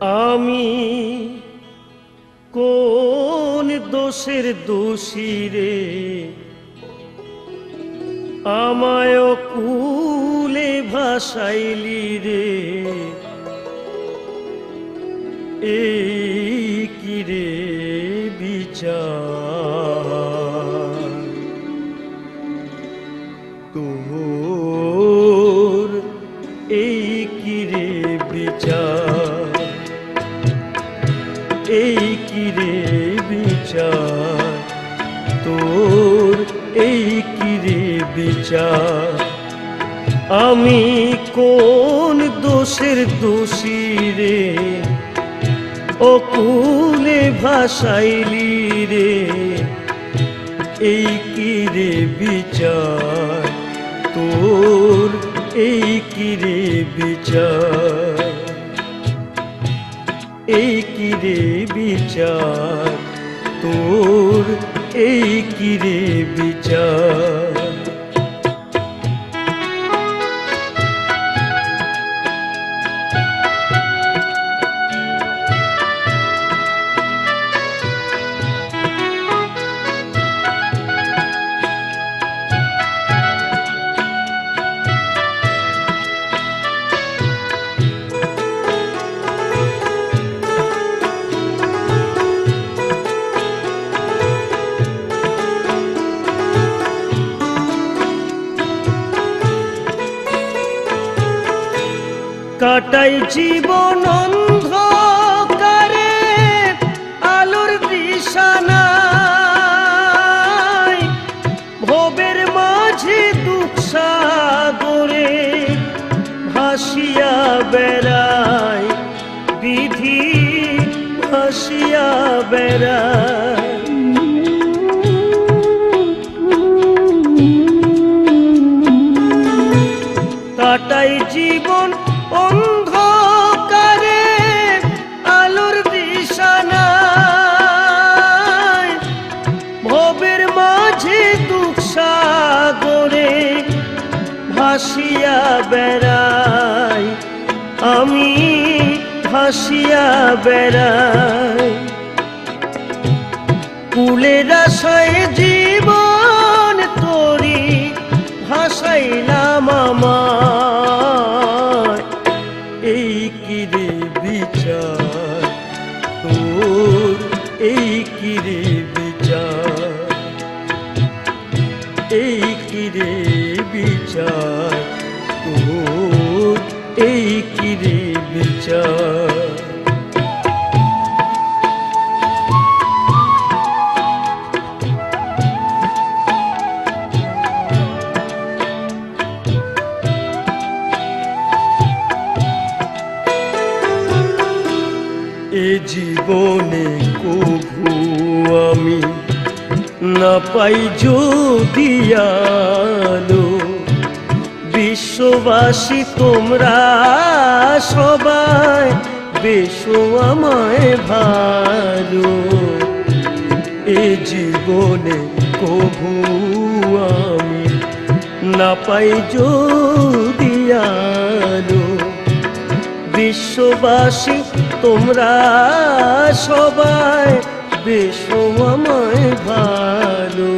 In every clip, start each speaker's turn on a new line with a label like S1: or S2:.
S1: আমি কোন দোষের দোষী রে, আমায় কুলে ভাসাইলি রে, এই কি রে বিচার তোর, এই কি রে বিচার, এই কি রে বিচার তোর, এই কি রে বিচার। আমি কোন দোষের দোষী রে, অকুলে ভাসাইলি রে, এই কি রে বিচার তোর, এই কি রে বিচার, এই কি রে বিচার তোর, এই কি রে বিচার। কাটাই জীবন অন্ধকারে আলোর দিশানায়, ভবের মাঝে দুঃখ সাগরে ভাসিয়া বেড়ায়, বিধি ভাসিয়া বেড়ায়। কাটাই জীবন অন্ধকারে আলোর দিশানায়, ভবের মাঝে দুঃখ সাগরে ভাসিয়া বেড়াই, আমি ভাসিয়া বেড়াই। কুলের আশায় জীবন তোরি ভাসাইলাম আমায়, এই কি রে বিচার তোর, এই কি রে বিচার, এই কি রে বিচার তোর, এই কি রে বিচার। এ জীবনে কভু আমি না পাই যদি আলো, বিশ্ববাসী তোমরা সবাই বেশো আমায় ভালো। এ জীবনে কভু আমি না পাই যদি আলো, বিশ্ববাসী তোমরা সবাই বেশো আমায় ভালো।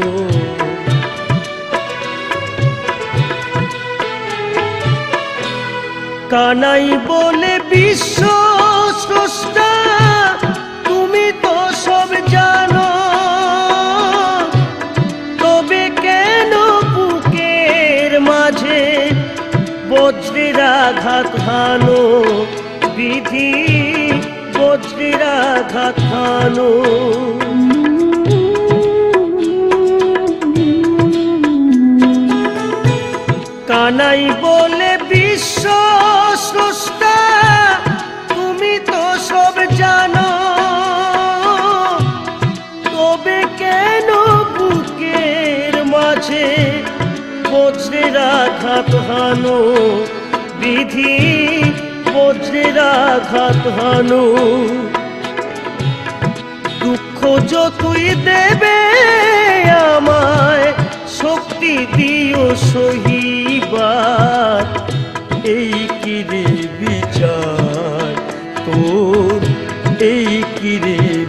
S1: কানাই বলে বিশ্ব স্রষ্টা, তুমি তো সব জানো, তবে কেন বুকের মাঝে বজ্রের আঘাত হানো, বিধি বজ্রের আঘাত হানো। কানাই বলে বিশ্ব স্রষ্টা, তুমি তো সব জানো, তবে কেন বুকের মাঝে বজ্রের আঘাত হানো, বিধি বজ্রের আঘাত হানো। দুঃখ যতই দেবে আমায়, শক্তি দিও সহিবার, এই কি রে বিচার তোর, এই কি রে